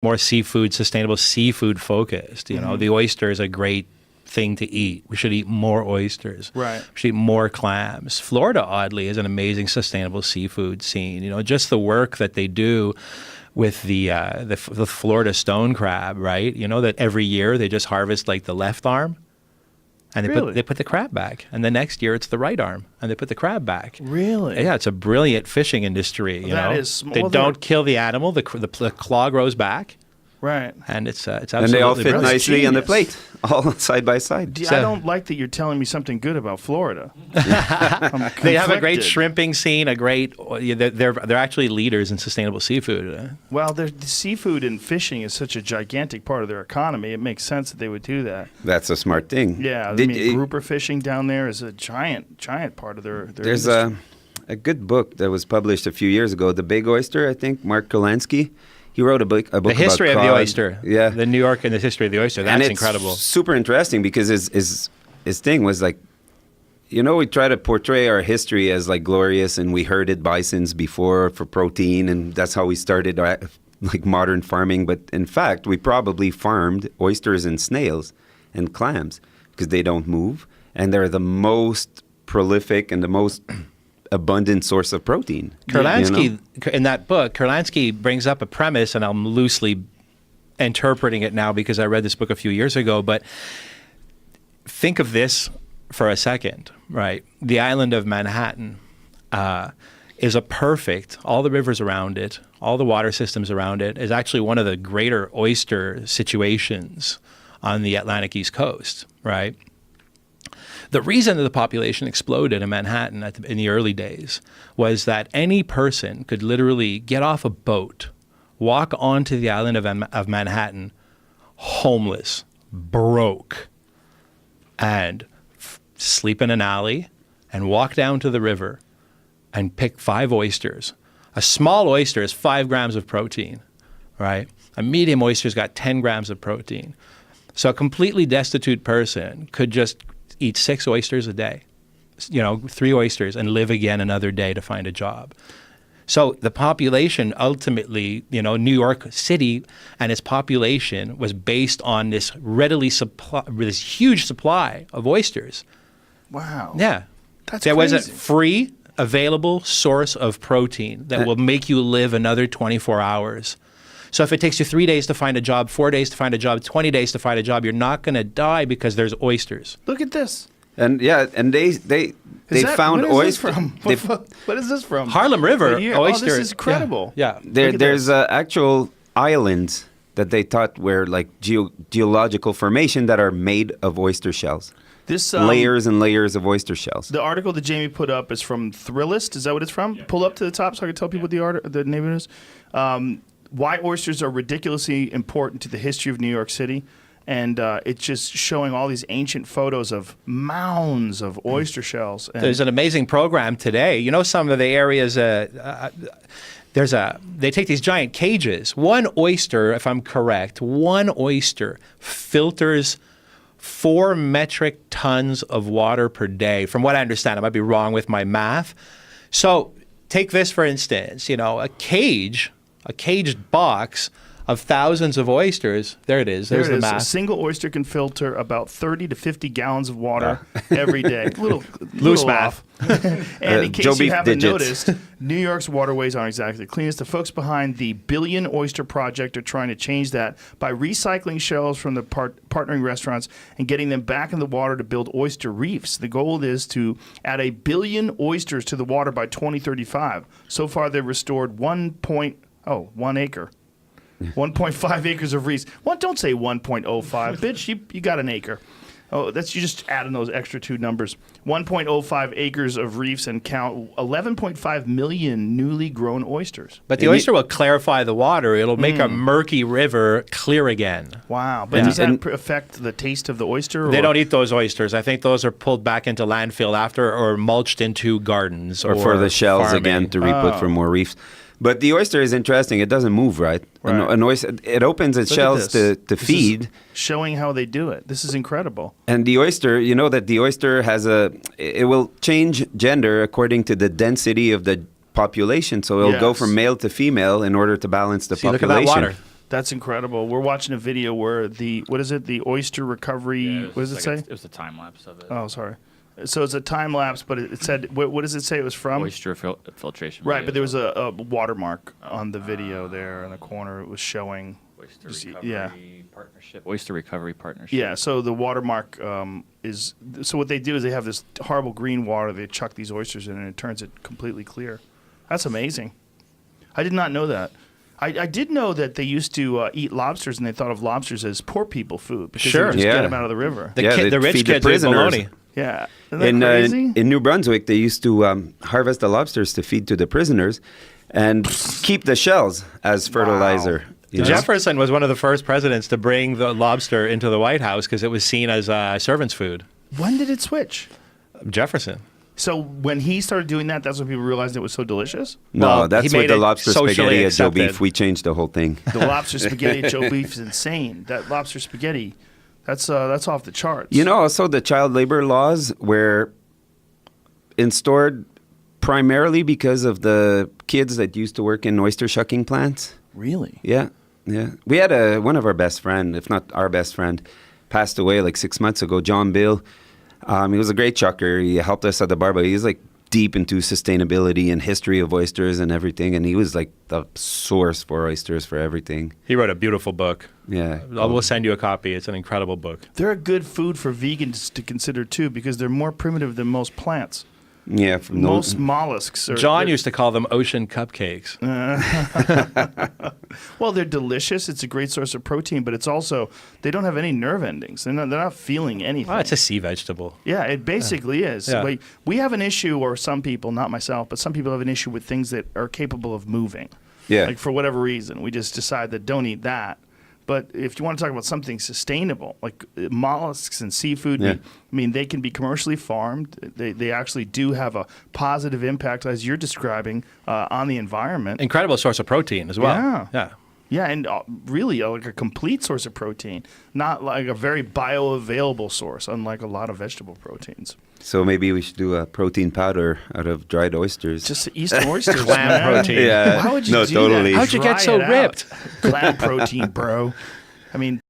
more seafood, sustainable seafood focused. You know, the oyster is a great thing to eat. We should eat more oysters. Right. We should eat more clams. Florida, oddly, is an amazing sustainable seafood scene. You know, just the work that they do with the Florida stone crab, right? You know that every year they just harvest like the left arm, and they put the crab back, and the next year it's the right arm, and they put the crab back. Really? Yeah, it's a brilliant fishing industry. You know, they don't kill the animal. The claw grows back. Right. And it's absolutely and they all fit brilliant. nicely on the plate, all side by side. I don't like that you're telling me something good about Florida. They have a great shrimping scene. They're actually leaders in sustainable seafood. Well, the seafood and fishing is such a gigantic part of their economy. It makes sense that they would do that. That's a smart thing. Yeah, grouper fishing down there is a giant part of their There's industry. a good book that was published a few years ago, The Big Oyster, I think, Mark Kurlansky. He wrote a book The history about of the cod. oyster. Yeah. The New York and the history of the oyster. That's and it's incredible. Super interesting because his thing was like, you know, we try to portray our history as like glorious and we herded bisons before for protein and that's how we started our, like modern farming. But in fact, we probably farmed oysters and snails and clams because they don't move and they're the most prolific and the most abundant source of protein. Kurlansky, in that book, Kurlansky brings up a premise, and I'm loosely interpreting it now because I read this book a few years ago, but think of this for a second, right? The island of Manhattan is all the rivers around it, all the water systems around it, is actually one of the greater oyster situations on the Atlantic East Coast, right? The reason that the population exploded in Manhattan in the early days was that any person could literally get off a boat, walk onto the island of Manhattan, homeless, broke, and sleep in an alley and walk down to the river and pick 5 oysters. A small oyster is 5 grams of protein, right? A medium oyster's got 10 grams of protein. So a completely destitute person could just eat 6 oysters a day, 3 oysters, and live again another day to find a job. So the population ultimately, New York City and its population was based on this this huge supply of oysters. Wow. Yeah. That's there crazy. was a free, available source of protein that will make you live another 24 hours. So if it takes you 3 days to find a job, 4 days to find a job, 20 days to find a job, you're not going to die because there's oysters. Look at this. And they found oysters. What is this from? Harlem River oyster. Oh, this is incredible. Yeah. There's actual islands that they thought were like geological formation that are made of oyster shells. This layers and layers of oyster shells. The article that Jamie put up is from Thrillist. Is that what it's from? Yeah. Pull up to the top so I can tell people what the name of it is. Why oysters are ridiculously important to the history of New York City. And it's just showing all these ancient photos of mounds of oyster shells. And there's an amazing program today. Some of the areas, they take these giant cages. One oyster, if I'm correct, filters 4 metric tons of water per day. From what I understand, I might be wrong with my math. So take this, for instance, a caged box of thousands of oysters. There it is. There's the math. A single oyster can filter about 30 to 50 gallons of water every day. Loose math. And in case you haven't noticed, New York's waterways aren't exactly the cleanest. The folks behind the Billion Oyster Project are trying to change that by recycling shells from the partnering restaurants and getting them back in the water to build oyster reefs. The goal is to add 1 billion oysters to the water by 2035. So far, they've restored 1 acre. 1.5 acres of reefs. Don't say 1.05, bitch. You got an acre. Oh, you just adding those extra 2 numbers. 1.05 acres of reefs and count 11.5 million newly grown oysters. But the oyster will clarify the water. It'll make a murky river clear again. Wow. But does that affect the taste of the oyster? They don't eat those oysters. I think those are pulled back into landfill after or mulched into gardens. Or for the shells farming. Again to re-put for more reefs. But the oyster is interesting. It doesn't move, right? An oyster, it opens its shells to feed. Showing how they do it. This is incredible. And the oyster, that the oyster it will change gender according to the density of the population. So it'll go from male to female in order to balance the population. Look at that water. That's incredible. We're watching a video where the oyster recovery, what does it say? It was a time lapse of it. Oh, sorry. So it's a time lapse, but it said, what does it say it was from? Oyster filtration. Right, but there was a watermark on the video there in the corner. It was showing. Oyster recovery partnership. Yeah, so the watermark is, so what they do is they have this horrible green water, they chuck these oysters in and it turns it completely clear. That's amazing. I did not know that. I did know that they used to eat lobsters, and they thought of lobsters as poor people food because they would just get them out of the river. The rich kids eat bologna. Yeah, isn't that crazy? In New Brunswick, they used to harvest the lobsters to feed to the prisoners, and keep the shells as fertilizer. Wow. Jefferson was one of the first presidents to bring the lobster into the White House because it was seen as servant's food. When did it switch? Jefferson. So when he started doing that, that's when people realized it was so delicious? No, Well, that's he with made the it lobster socially spaghetti at Joe accepted. Beef. We changed the whole thing. The lobster spaghetti at Joe Beef is insane. That lobster spaghetti, that's off the charts. You know, also the child labor laws were instaured primarily because of the kids that used to work in oyster shucking plants. Really? Yeah. We had one of our best friend, if not our best friend, passed away like 6 months ago, John Bill. He was a great chucker. He helped us at the bar, but he's like deep into sustainability and history of oysters and everything. And he was like the source for oysters for everything. He wrote a beautiful book. Yeah. We'll send you a copy. It's an incredible book. They're a good food for vegans to consider too because they're more primitive than most plants. Yeah. Most mollusks. John used to call them ocean cupcakes. Well, they're delicious. It's a great source of protein, but it's also, they don't have any nerve endings. They're not feeling anything. Oh, it's a sea vegetable. Yeah, it basically is. Yeah. We have an issue, or some people, not myself, but some people have an issue with things that are capable of moving. Yeah. Like for whatever reason, we just decide that don't eat that. But if you want to talk about something sustainable, like mollusks and seafood, I mean, they can be commercially farmed. They actually do have a positive impact, as you're describing, on the environment. Incredible source of protein as well. Yeah, and really like a complete source of protein, not like a very bioavailable source, unlike a lot of vegetable proteins. So maybe we should do a protein powder out of dried oysters. Just to eat oysters, Clam man. protein. Yeah. How would you No, do totally. that? How'd you get Dry so it out. ripped? Clam protein, bro. I mean,